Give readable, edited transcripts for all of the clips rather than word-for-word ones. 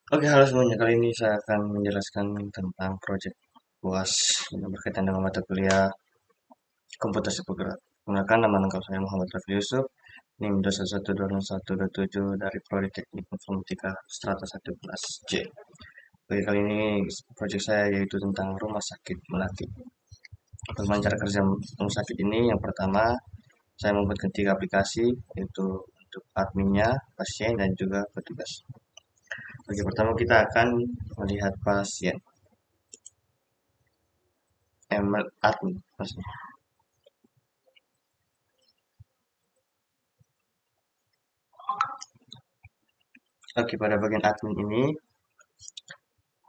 Oke, halo semuanya. Kali ini saya akan menjelaskan tentang proyek UAS yang berkaitan dengan mata kuliah komputasi bergerak. Gunakan nama lengkap saya Muhammad Rafi Yusuf, NIM 211201227 dari Prodi Teknik Informatika Strata 11 C. Oke, kali ini proyek saya yaitu tentang rumah sakit Melati. Bagaimana cara kerja rumah sakit ini? Yang pertama, saya membuat ketiga aplikasi, yaitu untuk adminnya, pasien, dan juga petugas. Oke, pertama kita akan melihat pasien. Admin maksudnya. Oke, pada bagian admin ini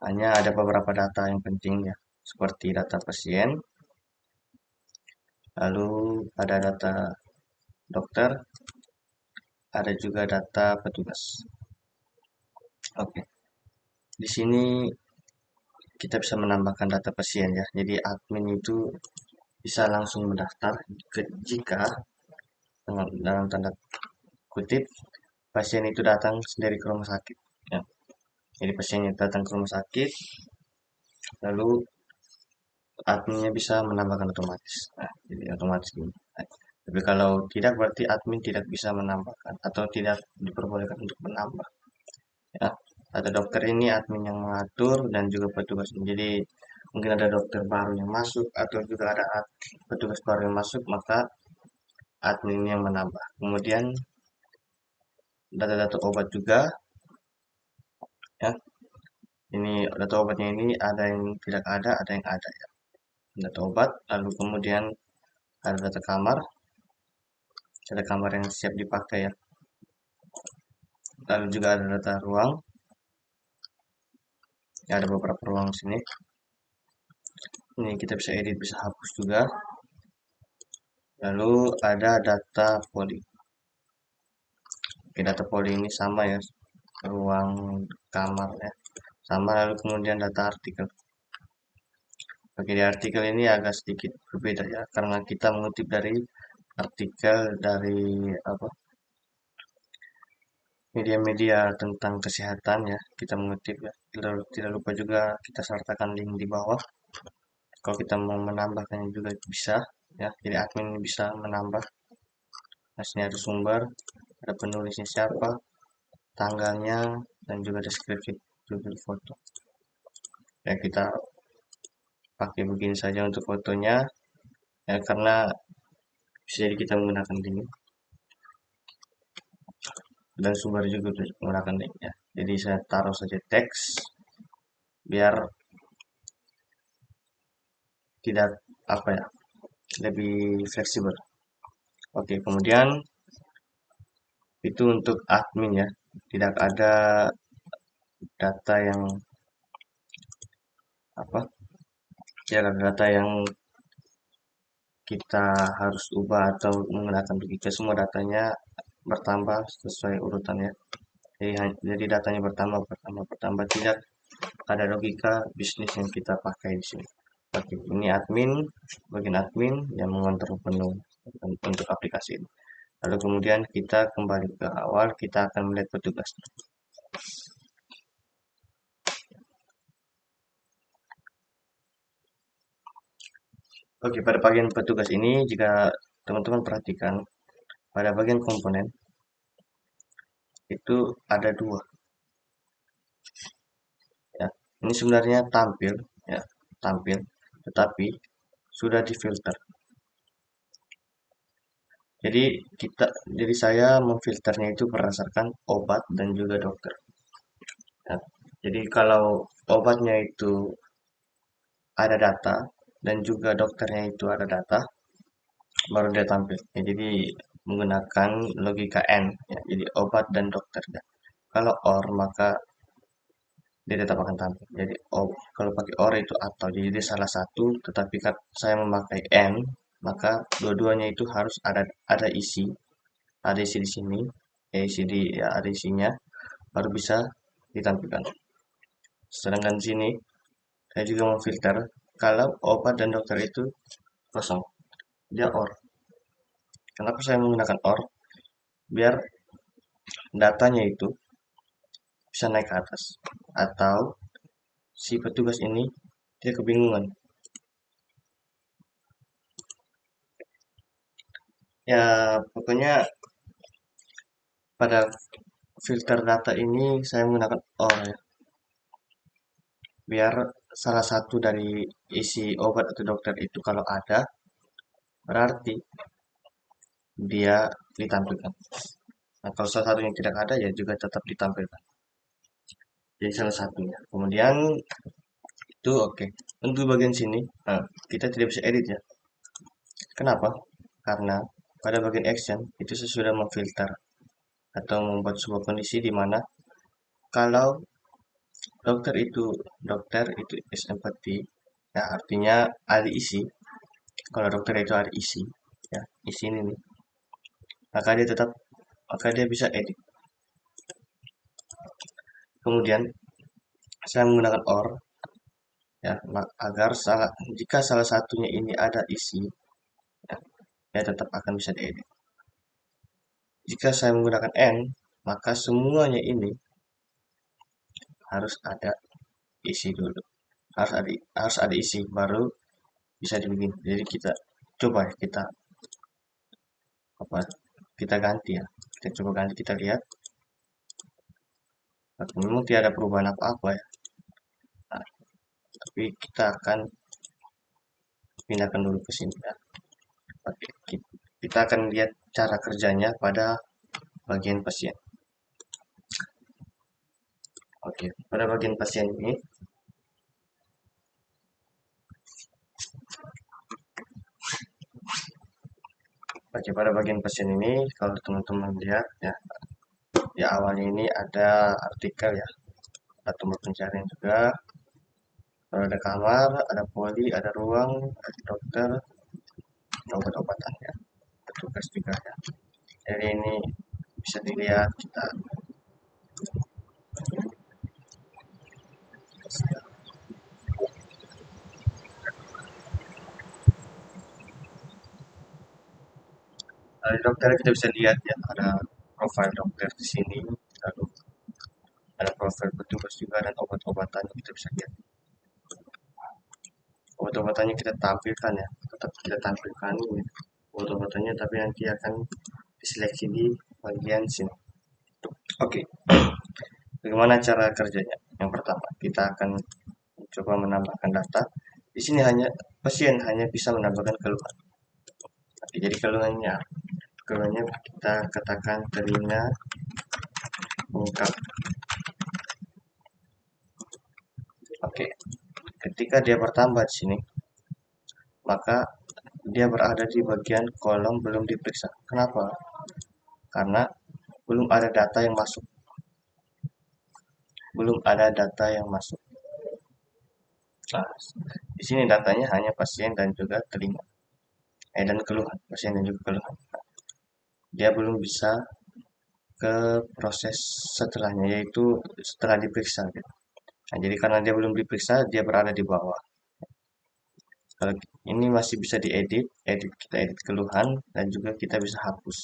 hanya ada beberapa data yang penting ya, seperti data pasien, lalu ada data dokter, ada juga data petugas. Oke, di sini kita bisa menambahkan data pasien ya. Jadi admin itu bisa langsung mendaftar jika dalam tanda kutip pasien itu datang sendiri ke rumah sakit. Ya. Jadi pasiennya datang ke rumah sakit, lalu adminnya bisa menambahkan otomatis. Nah, jadi otomatis gini. Nah, tapi kalau tidak berarti admin tidak bisa menambahkan atau tidak diperbolehkan untuk menambah. Ya, ada dokter ini admin yang mengatur dan juga petugas. Jadi mungkin ada dokter baru yang masuk atau juga ada petugas baru yang masuk, maka admin yang menambah. Kemudian data-data obat juga, ya. Ini data obatnya ini ada yang tidak ada yang ada ya. Data obat, lalu kemudian ada data kamar, ada kamar yang siap dipakai ya. Lalu juga ada data ruang, ya, ada beberapa ruang di sini. Ini kita bisa edit, bisa hapus juga. Lalu ada data poli. Oke, data poli ini sama ya, ruang kamar ya. Sama, lalu kemudian data artikel. Oke, di artikel ini agak sedikit berbeda ya, karena kita mengutip dari artikel dari apa media-media tentang kesehatan ya, kita mengutip ya. Tidak lupa juga kita sertakan link di bawah. Kalau kita mau menambahkannya juga bisa ya, jadi admin bisa menambah. Nah, sini ada sumber, ada penulisnya siapa, tanggalnya, dan juga deskripsi judul foto. Ya, kita pakai begini saja untuk fotonya ya, karena bisa jadi kita menggunakan link dan sumber juga menggunakan link ya. Jadi saya taruh saja teks biar tidak apa ya, lebih fleksibel. Oke, kemudian itu untuk admin ya, tidak ada data yang apa, tidak ada data yang kita harus ubah atau menggunakan begitu. Semua datanya bertambah sesuai urutannya. Jadi datanya bertambah, tidak ada logika bisnis yang kita pakai di sini. Oke, ini admin, bagian admin yang mengontrol penuh untuk aplikasi ini. Lalu kemudian kita kembali ke awal, kita akan melihat petugas. Oke, pada bagian petugas ini jika teman-teman perhatikan pada bagian komponen itu ada dua ya. Ini sebenarnya tampil ya, tampil, tetapi sudah difilter. Jadi jadi saya memfilternya itu berdasarkan obat dan juga dokter. Ya. Jadi kalau obatnya itu ada data dan juga dokternya itu ada data, baru dia tampil. Ya, jadi menggunakan logika N, ya, jadi obat dan dokter. Ya. Kalau OR maka dia tetap akan tampil. Jadi kalau pakai OR itu atau jadi dia salah satu, tetapi saya memakai N, maka dua-duanya itu harus ada isi di sini, ya isi di ya ada isinya, baru bisa ditampilkan. Sedangkan di sini saya juga memfilter kalau obat dan dokter itu kosong, dia OR. Kenapa saya menggunakan OR? Biar datanya itu bisa naik ke atas. Atau si petugas ini dia kebingungan. Ya, pokoknya pada filter data ini saya menggunakan OR ya. Biar salah satu dari isi obat atau dokter itu kalau ada, berarti dia ditampilkan. Nah, kalau salah satunya tidak ada, ya juga tetap ditampilkan. Jadi salah satunya. Kemudian itu oke. Untuk bagian sini, nah, kita tidak bisa edit ya. Kenapa? Karena pada bagian action itu saya sudah memfilter atau membuat sebuah kondisi di mana kalau dokter itu is empathy, ya artinya ahli isi. Kalau dokter itu ahli isi, ya isi ini nih, maka dia bisa edit. Kemudian saya menggunakan or ya agar jika salah satunya ini ada isi, ya, ya tetap akan bisa diedit. Jika saya menggunakan n, maka semuanya ini harus ada isi dulu. Harus ada isi baru bisa dibikin. Jadi kita coba ya, apa kita ganti ya. Kita coba ganti, kita lihat. Memang tidak ada perubahan apa-apa ya. Nah, tapi kita akan pindahkan dulu ke sini ya. Oke, kita akan lihat cara kerjanya pada bagian pasien. Oke, pada bagian pasien ini, pada bagian pasien ini, kalau teman-teman lihat ya, ya awalnya ini ada artikel ya, ada tombol pencarian juga. Kalau ada kamar, ada poli, ada ruang, ada dokter, obat-obatan ya, petugas juga ya. Jadi ini bisa dilihat kita. Di dokter kita bisa lihat ya, ada profil dokter di sini, lalu ada profil petugas juga dan obat-obatan kita bisa lihat. Obat-obatannya kita tampilkan ya, tetap kita tampilkan ini obat-obatannya, tapi nanti akan diseleksi di bagian sini. Oke, bagaimana cara kerjanya? Yang pertama, kita akan coba menambahkan data. Di sini pasien hanya bisa menambahkan keluhan. Oke, jadi keluhannya kita katakan telinga bengkak. Oke, ketika dia bertambah di sini, maka dia berada di bagian kolom belum diperiksa. Kenapa? Karena belum ada data yang masuk. Belum ada data yang masuk. Nah, di sini datanya hanya pasien dan juga telinga. Dan keluhan, pasien dan juga keluhan. Dia belum bisa ke proses setelahnya, yaitu setelah diperiksa gitu. Nah, jadi karena dia belum diperiksa, dia berada di bawah. Kalau ini masih bisa diedit, kita edit keluhan dan juga kita bisa hapus.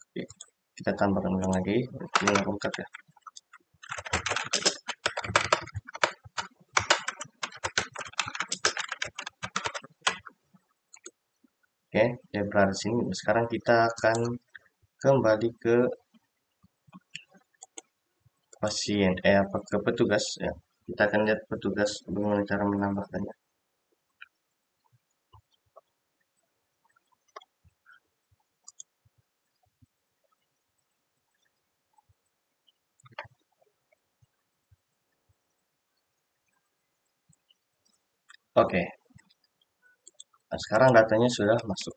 Oke, kita tambahkan ulang lagi, ini lengkap ya. Oke, dia berada di sini. Sekarang kita akan kembali ke pasien, ke petugas ya. Kita akan lihat petugas bagaimana cara menambahkannya. Oke, nah, sekarang datanya sudah masuk.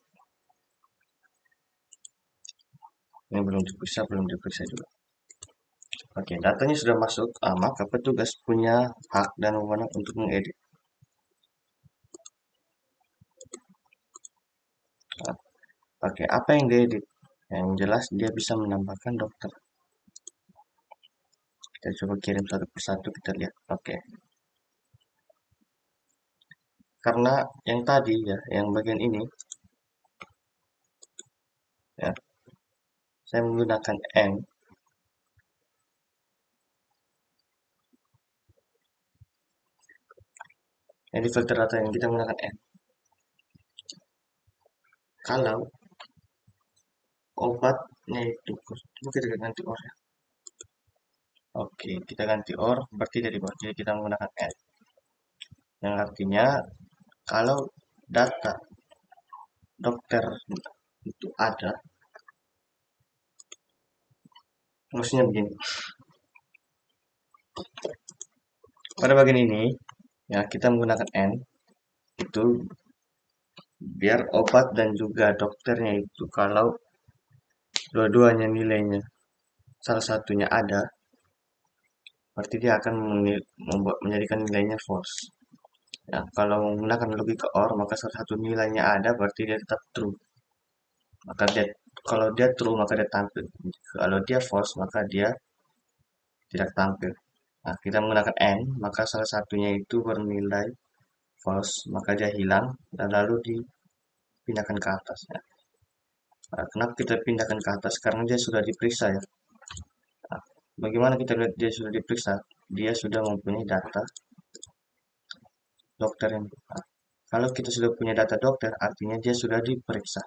Ini belum diperiksa juga. Oke, datanya sudah masuk, maka petugas punya hak dan wewenang untuk mengedit. Nah, oke, apa yang diedit? Yang jelas dia bisa menambahkan dokter. Kita coba kirim satu persatu, kita lihat. Oke. Karena yang tadi ya, yang bagian ini, ya, saya menggunakan N. Jadi filter data yang kita menggunakan N. Kalau obatnya itu, coba kita ganti OR ya. Oke, kita ganti OR, berarti dari bawah. Jadi kita menggunakan N. Yang artinya, kalau data dokter itu ada, maksudnya begini. Pada bagian ini, ya kita menggunakan N, itu biar obat dan juga dokternya itu kalau dua-duanya nilainya salah satunya ada, berarti dia akan menjadikan nilainya false. Ya, kalau menggunakan logika OR, maka salah satu nilainya ada, berarti dia tetap true. Maka dia, kalau dia true, maka dia tampil. Kalau dia false, maka dia tidak tampil. Nah, kita menggunakan N, maka salah satunya itu bernilai false, maka dia hilang, dan lalu dipindahkan ke atas. Ya. Nah, kenapa kita pindahkan ke atas? Karena dia sudah diperiksa ya. Nah, bagaimana kita lihat dia sudah diperiksa? Dia sudah mempunyai data dokter yang kalau kita sudah punya data dokter, artinya dia sudah diperiksa.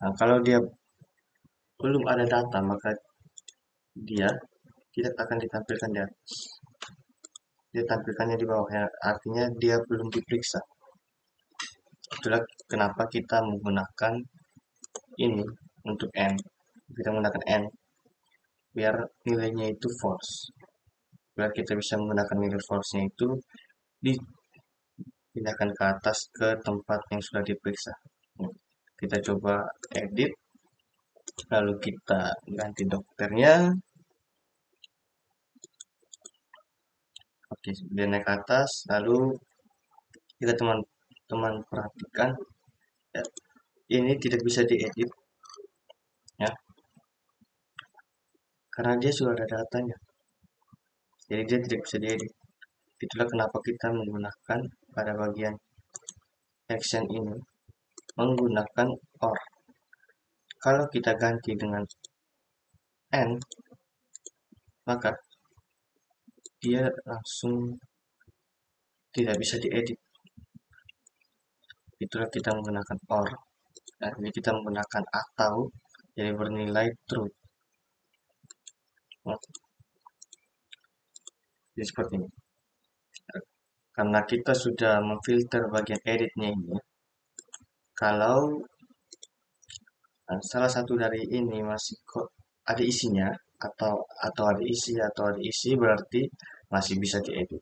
Nah, kalau dia belum ada data, maka dia tidak akan ditampilkan di atas. Dia tampilkannya di bawah, ya. Artinya dia belum diperiksa. Itulah kenapa kita menggunakan ini untuk N. Kita menggunakan N biar nilainya itu false. Biar kita bisa menggunakan nilai false-nya itu dipindahkan ke atas ke tempat yang sudah diperiksa. Kita coba edit, lalu kita ganti dokternya. Oke, dia naik ke atas, lalu kita teman-teman perhatikan ya, ini tidak bisa diedit ya, karena dia sudah ada datanya. Jadi dia tidak bisa diedit. Itulah kenapa kita menggunakan pada bagian action ini menggunakan OR. Kalau kita ganti dengan N, maka dia langsung tidak bisa diedit. Itulah kita menggunakan OR. Jadi kita menggunakan atau, jadi bernilai true. Jadi seperti ini. Karena kita sudah memfilter bagian editnya ini, kalau salah satu dari ini masih kok ada isinya atau ada isi berarti masih bisa diedit.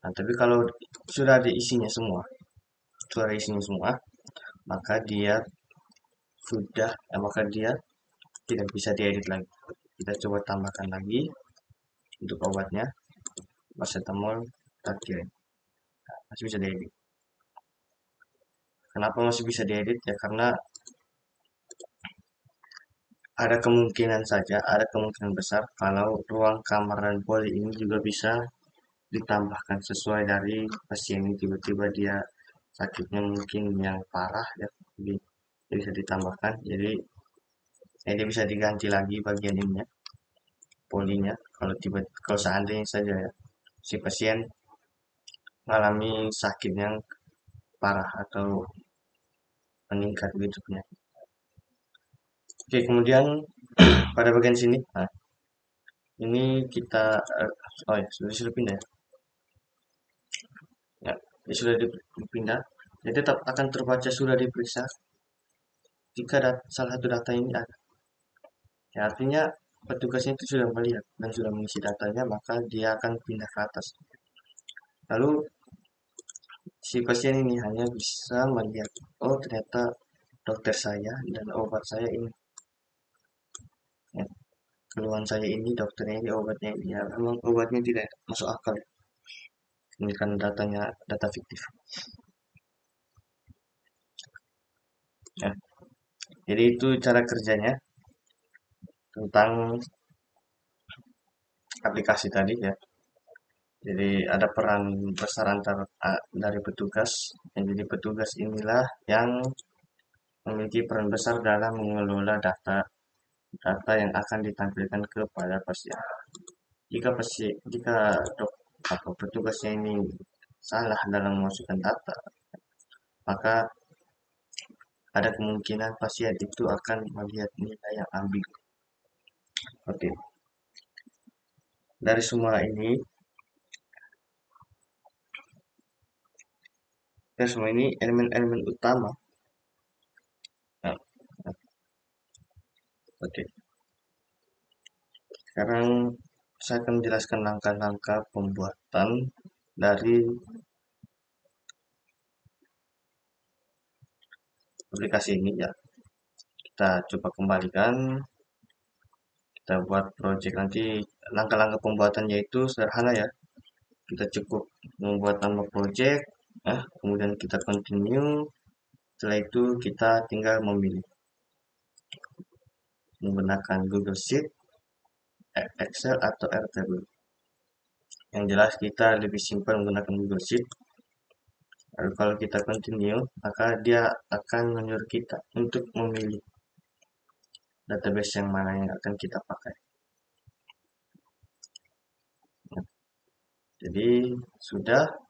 Nah, tapi kalau sudah ada isinya semua, maka dia maka dia tidak bisa diedit lagi. Kita coba tambahkan lagi untuk obatnya, paracetamol takir. Nah, masih bisa diedit. Kenapa masih bisa diedit? Ya karena ada kemungkinan besar kalau ruang kamar dan poli ini juga bisa ditambahkan sesuai dari pasien ini tiba-tiba dia sakitnya mungkin yang parah ya, jadi bisa ditambahkan. Jadi dia bisa diganti lagi bagian ininya, polinya. Kalau seandainya saja ya si pasien mengalami sakit yang parah atau meningkat gitu penyakit. Oke, kemudian pada bagian sini, nah ini kita oh ya sudah pindah ya. Ya, ya sudah dipindah. Jadi tetap akan terbaca sudah diperiksa jika salah satu data ini ada. Ya, artinya petugasnya itu sudah melihat dan sudah mengisi datanya, maka dia akan pindah ke atas. Lalu si pasien ini hanya bisa melihat, oh ternyata dokter saya dan obat saya ini. Ya, keluhan saya ini, dokternya ini, obatnya ini. Ya, memang obatnya tidak masuk akal. Ini kan datanya data fiktif. Ya, jadi itu cara kerjanya tentang aplikasi tadi ya. Jadi ada peran besar dari petugas. Dan jadi petugas inilah yang memiliki peran besar dalam mengelola data yang akan ditampilkan kepada pasien. Jika petugasnya ini salah dalam memasukkan data, maka ada kemungkinan pasien itu akan melihat nilai yang ambigu. Oke, dari semua ini, elemen-elemen utama. Nah, oke, sekarang saya akan menjelaskan langkah-langkah pembuatan dari aplikasi ini ya. Kita coba kembalikan, kita buat project. Nanti langkah-langkah pembuatannya itu sederhana ya. Kita cukup membuat nama project, kemudian kita continue. Setelah itu kita tinggal memilih menggunakan Google Sheet, Excel atau Airtable. Yang jelas kita lebih simpel menggunakan Google Sheet. Lalu kalau kita continue, maka dia akan menyuruh kita untuk memilih database yang mana yang akan kita pakai. Jadi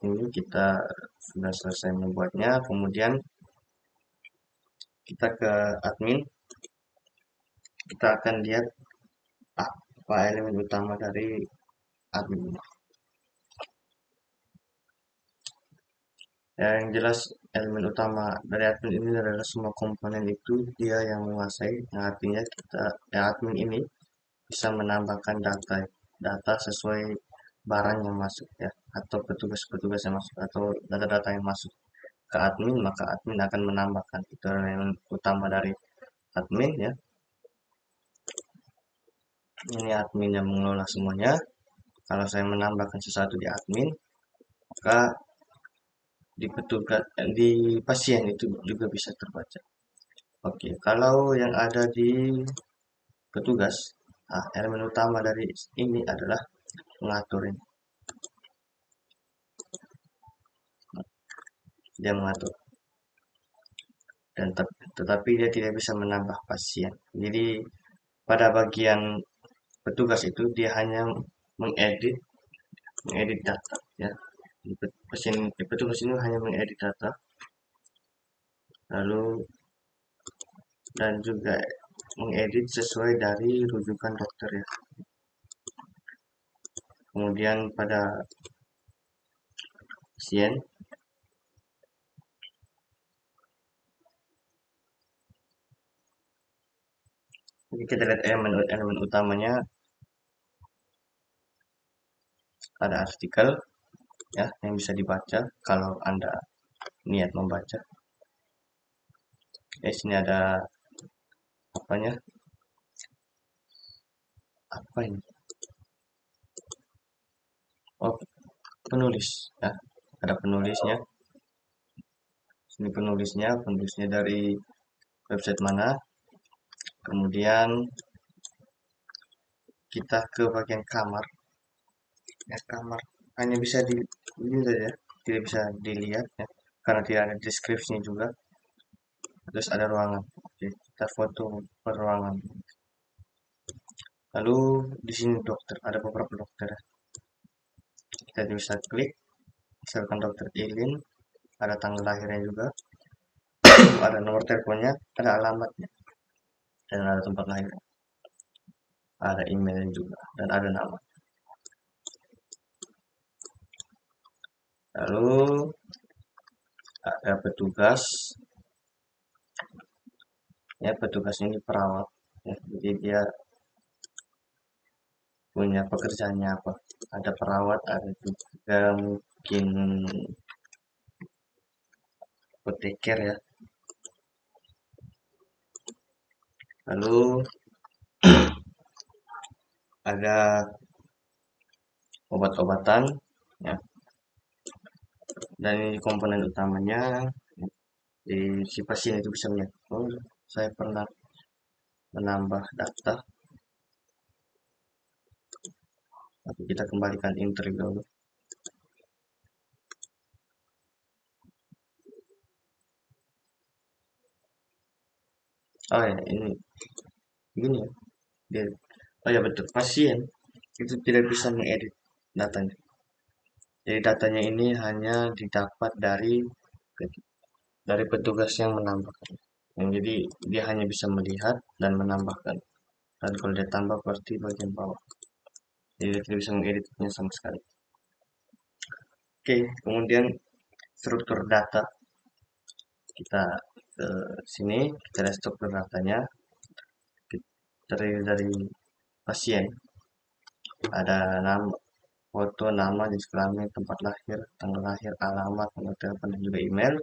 ini kita sudah selesai membuatnya. Kemudian kita ke admin, kita akan lihat apa elemen utama dari admin. Yang jelas elemen utama dari admin ini adalah semua komponen itu dia yang menguasai. Nah, artinya admin ini bisa menambahkan data sesuai barang yang masuk ya, atau petugas-petugas yang masuk, atau data-data yang masuk ke admin, maka admin akan menambahkan. Itu elemen utama dari admin ya. Ini admin yang mengelola semuanya. Kalau saya menambahkan sesuatu di admin, maka di pasien itu juga bisa terbaca. Oke, kalau yang ada di petugas, elemen utama dari ini adalah mengatur ini. Dia mengatur, dan tetapi dia tidak bisa menambah pasien. Jadi pada bagian petugas itu dia hanya mengedit data ya. Di petugas ini hanya mengedit data, lalu dan juga mengedit sesuai dari rujukan dokter ya. Kemudian pada pasien, kita lihat elemen utamanya. Ada artikel ya yang bisa dibaca kalau Anda niat membaca. Sini ada apanya? Apa ini? Oh, penulis ya. Ada penulisnya. Sini penulisnya dari website mana. Kemudian kita ke bagian kamar. Ya, kamar hanya bisa ini saja, tidak bisa dilihat ya, karena tidak ada deskripsinya juga. Terus ada ruangan. Oke, kita foto per ruangan. Lalu di sini dokter, ada beberapa dokter. Kita bisa klik, misalkan dokter Ilin, ada tanggal lahirnya juga, ada nomor teleponnya, ada alamatnya, dan ada tempat lahirnya, ada emailnya juga, dan ada nama. Lalu ada petugas, ya petugas ini perawat, ya, jadi dia punya pekerjaannya apa. Ada perawat, ada juga mungkin apoteker ya. Lalu ada obat-obatan ya, dan ini komponen utamanya. Di si pasien itu bisa melihat, oh saya pernah menambah data. Tapi kita kembalikan intro dulu. Oh ya, ini ya. Oh ya betul, pasien itu tidak bisa mengedit datanya. Jadi datanya ini hanya didapat dari petugas yang menambahkan. Yang jadi dia hanya bisa melihat dan menambahkan. Dan kalau dia tambah pasti bagian bawah. Jadi dia tidak bisa mengeditnya sama sekali. Oke, kemudian struktur data. Kita ke sini, kita lihat struktur datanya. Terdiri dari pasien. Ada nama, foto, nama, jenis kelamin, tempat lahir, tanggal lahir, alamat, nomor telepon, dan juga email.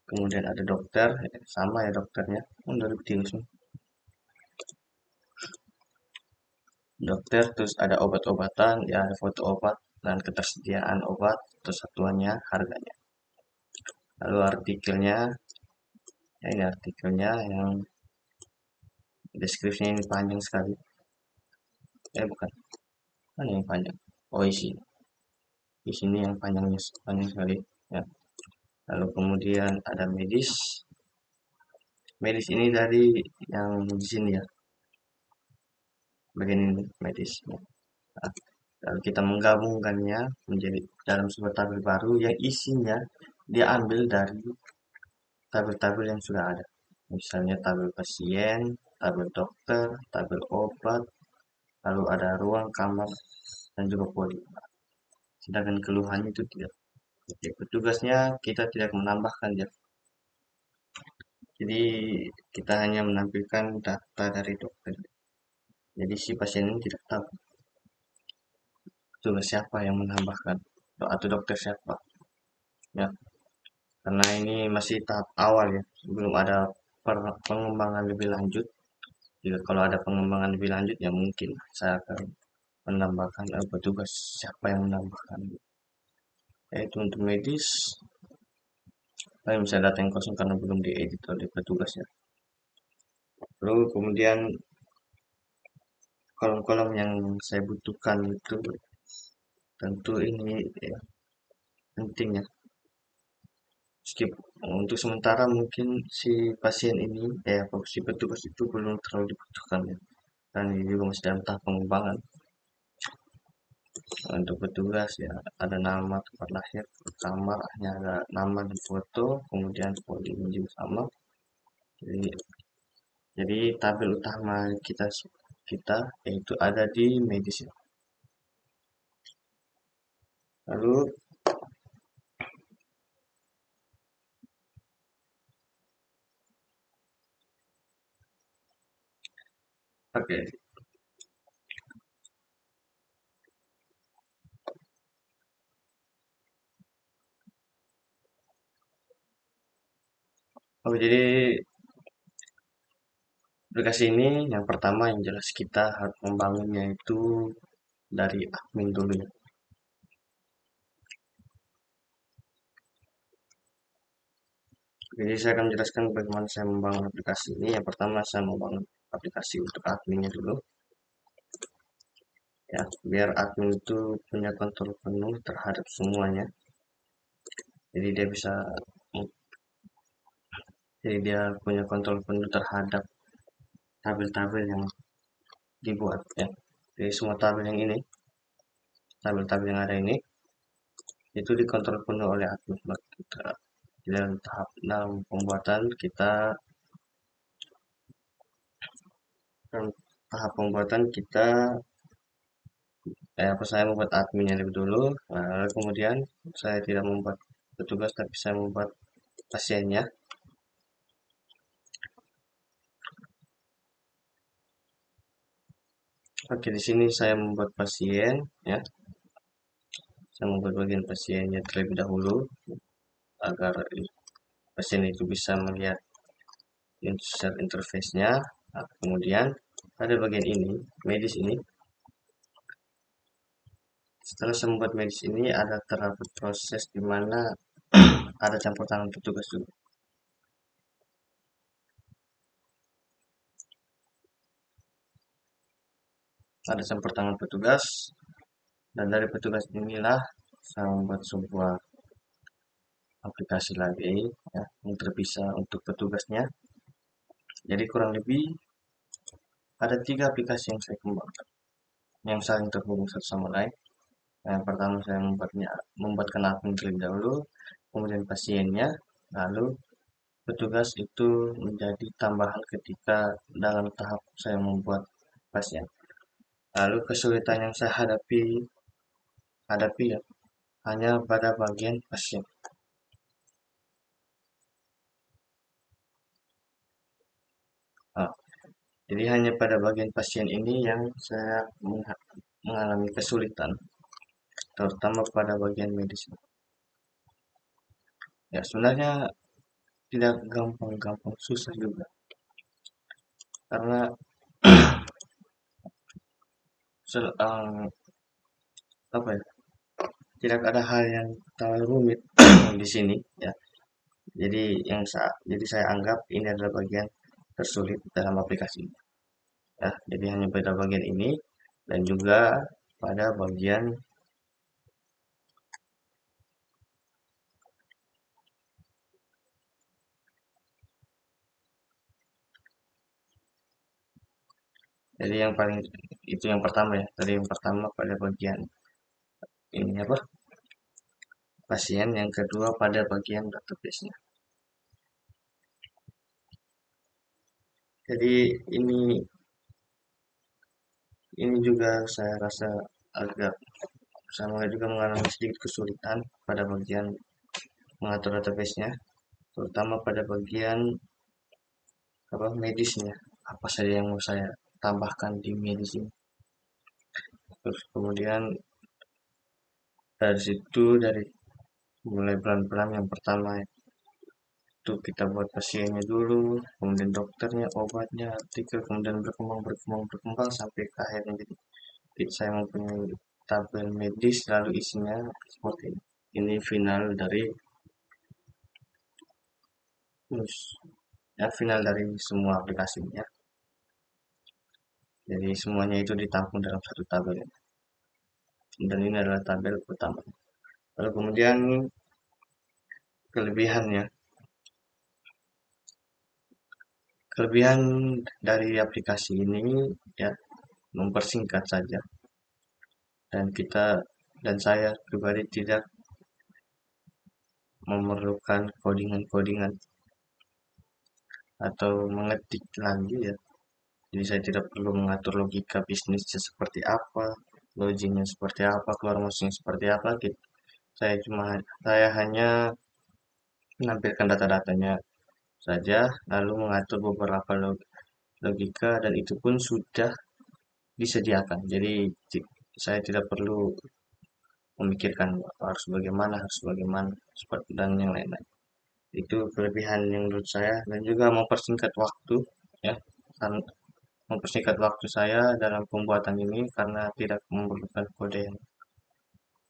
Kemudian ada dokter, sama ya dokternya, 2003 dokter, terus ada obat-obatan, ya ada foto obat dan ketersediaan obat, terus satuannya, harganya. Lalu artikelnya, ya ini artikelnya yang deskripsinya ini panjang sekali. Bukan, mana yang panjang? Oh isi, di sini yang panjang sekali. Ya. Lalu kemudian ada medis. Medis ini dari yang di sini ya, bagian ini medis. Nah, lalu kita menggabungkannya menjadi dalam sebuah tabel baru yang isinya diambil dari tabel-tabel yang sudah ada. Misalnya tabel pasien, tabel dokter, tabel obat, lalu ada ruang, kamar, dan juga poli. Sedangkan keluhannya itu tidak. Oke, petugasnya kita tidak menambahkan ya. Jadi kita hanya menampilkan data dari dokter. Jadi si pasien ini tidak tahu petugas siapa yang menambahkan atau dokter siapa. Ya, karena ini masih tahap awal ya, belum ada pengembangan lebih lanjut. Jika kalau ada pengembangan lebih lanjut ya mungkin saya akan menambahkan petugas siapa yang menambahkan. Yaitu untuk medis, misalnya data yang kosong karena belum diedit oleh petugasnya. Lalu kemudian kolom-kolom yang saya butuhkan itu tentu ini ya, penting ya. Untuk sementara mungkin si pasien ini si petugas itu belum terlalu dibutuhkan ya. Dan ini juga masih dalam tahap pengembangan. Untuk petugas ya ada nama, tempat lahir, kamar hanya ada nama dan foto, kemudian polling juga sama. Jadi tabel utama kita yaitu ada di medis ya. Lalu oke. Jadi aplikasi ini yang pertama yang jelas kita harus membangunnya itu dari admin dulu ya. Jadi saya akan menjelaskan bagaimana saya membangun aplikasi ini. Yang pertama saya membangun aplikasi untuk adminnya dulu. Ya, biar admin itu punya kontrol penuh terhadap semuanya. Jadi dia punya kontrol penuh terhadap tabel-tabel yang dibuat ya. Jadi semua tabel-tabel yang ada ini itu dikontrol penuh oleh admin kita. Dalam pembuatan kita saya membuat adminnya lebih dulu, lalu kemudian saya tidak membuat petugas tapi saya membuat pasiennya. Oke, di sini saya membuat pasien ya. Saya membuat bagian pasiennya terlebih dahulu agar pasien itu bisa melihat user interface-nya. Nah, kemudian ada bagian ini, medis ini. Setelah saya membuat medis ini ada terdapat proses di mana ada campur tangan petugas juga. Ada campur tangan petugas dan dari petugas inilah saya membuat sebuah aplikasi lagi ya, yang terpisah untuk petugasnya. Jadi kurang lebih ada 3 aplikasi yang saya kembangkan yang saling terhubung satu sama lain. Yang pertama saya membuatkan akun terlebih dahulu, kemudian pasiennya, lalu petugas itu menjadi tambahan ketika dalam tahap saya membuat pasien. Lalu kesulitan yang saya hadapi ya hanya pada bagian pasien. Ah, jadi hanya pada bagian pasien ini yang saya mengalami kesulitan, terutama pada bagian medis. Ya sebenarnya tidak gampang-gampang, susah juga karena apa ya, tidak ada hal yang terlalu rumit di sini ya. Jadi saya anggap ini adalah bagian tersulit dalam aplikasi ini. Ya, jadi hanya pada bagian ini dan juga pada bagian jadi yang paling itu yang pertama ya. Tadi yang pertama pada bagian ini apa? Pasien, yang kedua pada bagian database-nya. Jadi ini juga saya rasa agak sama juga mengalami sedikit kesulitan pada bagian mengatur database-nya, terutama pada bagian apa medisnya. Apa saja yang mau saya tambahkan di medis ini. Terus kemudian dari mulai pelan-pelan yang pertama itu kita buat pasiennya dulu, kemudian dokternya, obatnya, artikel, kemudian berkembang sampai ke akhirnya jadi saya mempunyai tabel medis lalu isinya seperti ini. Ini final dari final dari semua aplikasinya. Jadi semuanya itu ditampung dalam satu tabel. Dan ini adalah tabel utama. Lalu kemudian kelebihannya. Kelebihan dari aplikasi ini ya mempersingkat saja dan saya pribadi tidak memerlukan codingan-codingan atau mengetik lagi ya. Jadi saya tidak perlu mengatur logika bisnisnya seperti apa, loginnya seperti apa, keluar masuknya seperti apa. Gitu. Saya hanya menampilkan data-datanya saja, lalu mengatur beberapa logika dan itu pun sudah disediakan. Jadi saya tidak perlu memikirkan harus bagaimana, seperti dan yang lain-lain. Itu kelebihan yang menurut saya dan juga mempersingkat waktu ya. Mempersingkat waktu saya dalam pembuatan ini karena tidak memerlukan kode yang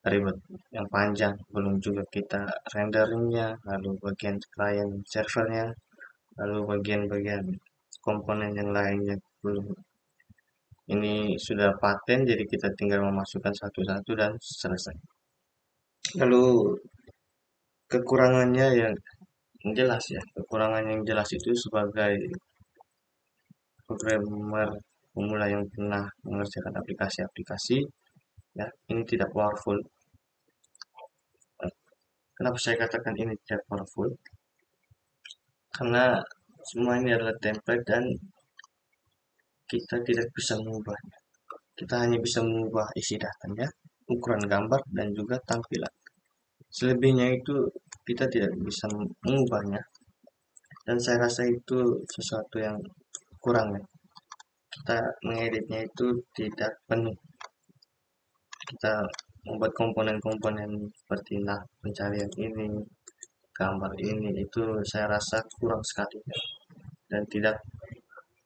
ribet, yang panjang, belum juga kita renderingnya, lalu bagian client servernya, lalu bagian-bagian komponen yang lainnya belum. Ini sudah paten, jadi kita tinggal memasukkan satu-satu dan selesai. Lalu kekurangannya yang jelas ya, kekurangan yang jelas itu sebagai programmer pemula yang pernah mengerjakan aplikasi-aplikasi, ya ini tidak powerful. Kenapa saya katakan ini tidak powerful? Karena semua ini adalah template dan kita tidak bisa mengubahnya. Kita hanya bisa mengubah isi datanya, ukuran gambar, dan juga tampilan. Selebihnya itu kita tidak bisa mengubahnya. Dan saya rasa itu sesuatu yang kurang ya. Kita mengeditnya itu tidak penuh. Kita membuat komponen-komponen seperti pencarian ini, gambar ini, itu saya rasa kurang sekali ya. Dan tidak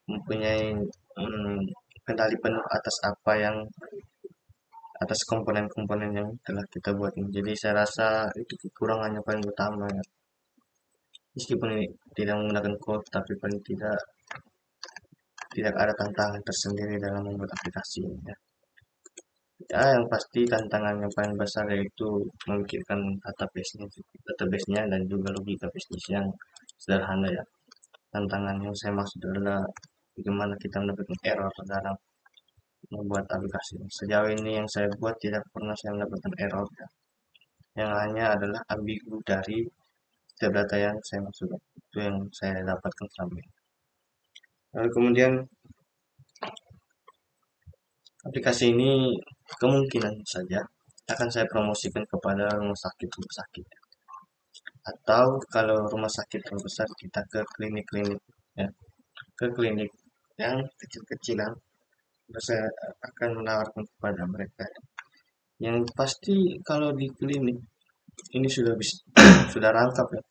mempunyai hmm, kendali penuh atas komponen-komponen yang telah kita buat ini. Jadi saya rasa itu kekurangannya paling utama ya. Meskipun ini tidak menggunakan code, tapi paling tidak ada tantangan tersendiri dalam membuat aplikasi ini ya. Ya, yang pasti tantangan yang paling besar yaitu memikirkan database-nya dan juga logika bisnis yang sederhana ya. Tantangan yang saya maksud adalah bagaimana kita mendapatkan error dalam membuat aplikasi ini. Sejauh ini yang saya buat tidak pernah saya mendapatkan error ya. Yang hanya adalah ambigu dari setiap data yang saya masukkan. Itu yang saya dapatkan selama ini. Lalu kemudian aplikasi ini kemungkinan saja akan saya promosikan kepada rumah sakit. Atau kalau rumah sakit yang besar kita ke klinik-klinik ya, ke klinik yang kecil-kecilan. Saya akan menawarkan kepada mereka. Yang pasti kalau di klinik ini sudah bisa, sudah lengkap ya.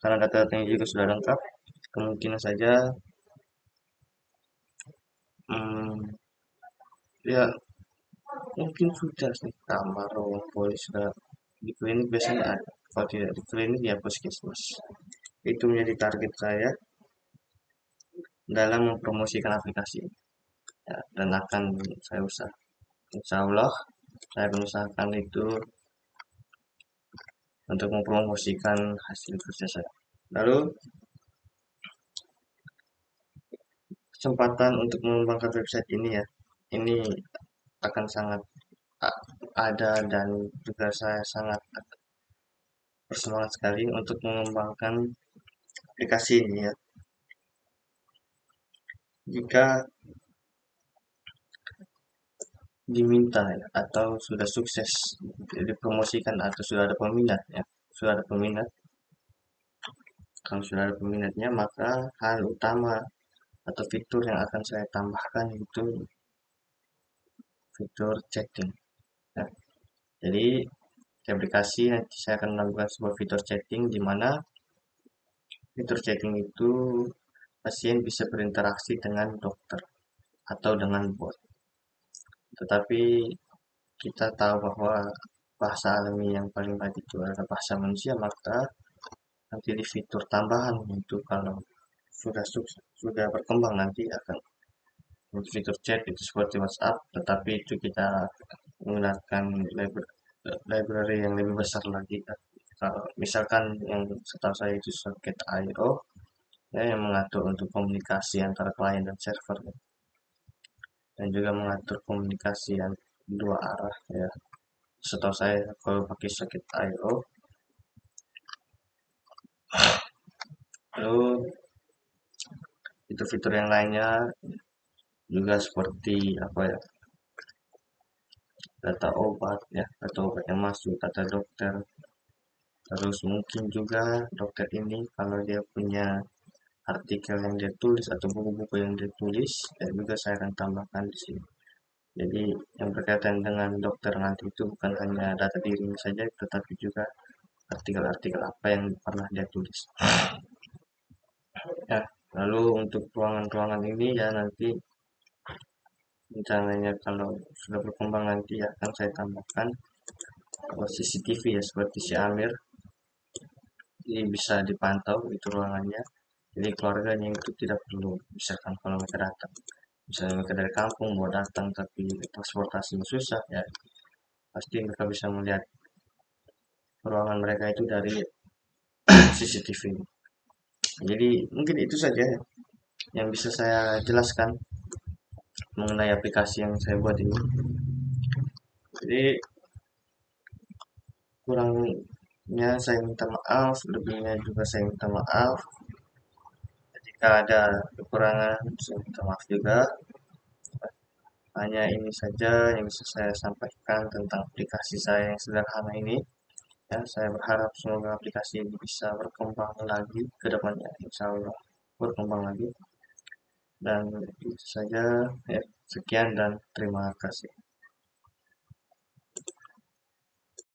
Karena data-datanya juga sudah lengkap. Kemungkinan saja hmm, ya mungkin sudah sih kamar ruang polis sudah di klinik biasanya ada. Kalau tidak di klinik ya puskesmas. Itu menjadi target saya dalam mempromosikan aplikasi ini. Ya, dan akan saya usaha. Insya Allah saya akan usahakan itu untuk mempromosikan hasil kerja saya. Lalu kesempatan untuk mengembangkan website ini ya, ini akan sangat ada dan juga saya sangat bersemangat sekali untuk mengembangkan aplikasi ini ya. Jika diminta ya, atau sudah sukses dipromosikan atau sudah ada peminat ya, sudah ada peminat. Kalau sudah ada peminatnya maka hal utama atau fitur yang akan saya tambahkan itu fitur chatting. Ya. Jadi di aplikasi nanti saya akan menambahkan sebuah fitur chatting di mana fitur chatting itu pasien bisa berinteraksi dengan dokter atau dengan bot. Tetapi kita tahu bahwa bahasa alami yang paling baik itu adalah bahasa manusia, maka nanti di fitur tambahan itu kalau sudah sukses, sudah berkembang nanti akan untuk fitur chat itu seperti WhatsApp, tetapi itu kita menggunakan library yang lebih besar lagi. Kalau misalkan yang setahu saya itu socket I/O ya, yang mengatur untuk komunikasi antara klien dan server ya. Dan juga mengatur komunikasi yang dua arah ya. Setahu saya kalau pakai socket I/O. Lalu fitur-fitur yang lainnya juga seperti apa ya, data obat ya, data obat yang masuk, data dokter. Terus mungkin juga dokter ini kalau dia punya artikel yang dia tulis atau buku-buku yang dia tulis, dan juga saya akan tambahkan di sini. Jadi yang berkaitan dengan dokter nanti itu bukan hanya data dirinya saja, tetapi juga artikel-artikel apa yang pernah dia tulis. Ya, lalu untuk ruangan-ruangan ini ya nanti rencananya kalau sudah berkembang nanti akan saya tambahkan CCTV ya seperti si Amir. Jadi bisa dipantau itu ruangannya. Jadi keluarganya itu tidak perlu, misalkan kalau mereka datang, misalnya mereka dari kampung mau datang tapi transportasinya susah ya, pasti mereka bisa melihat ruangan mereka itu dari CCTV. Jadi mungkin itu saja yang bisa saya jelaskan mengenai aplikasi yang saya buat ini. Jadi kurangnya saya minta maaf, lebihnya juga saya minta maaf. Jika ada kekurangan, saya minta maaf juga. Hanya ini saja yang bisa saya sampaikan tentang aplikasi saya yang sederhana ini. Ya, saya berharap semoga aplikasi ini bisa berkembang lagi ke depannya, insya Allah berkembang lagi. Dan itu saja, ya, sekian dan terima kasih.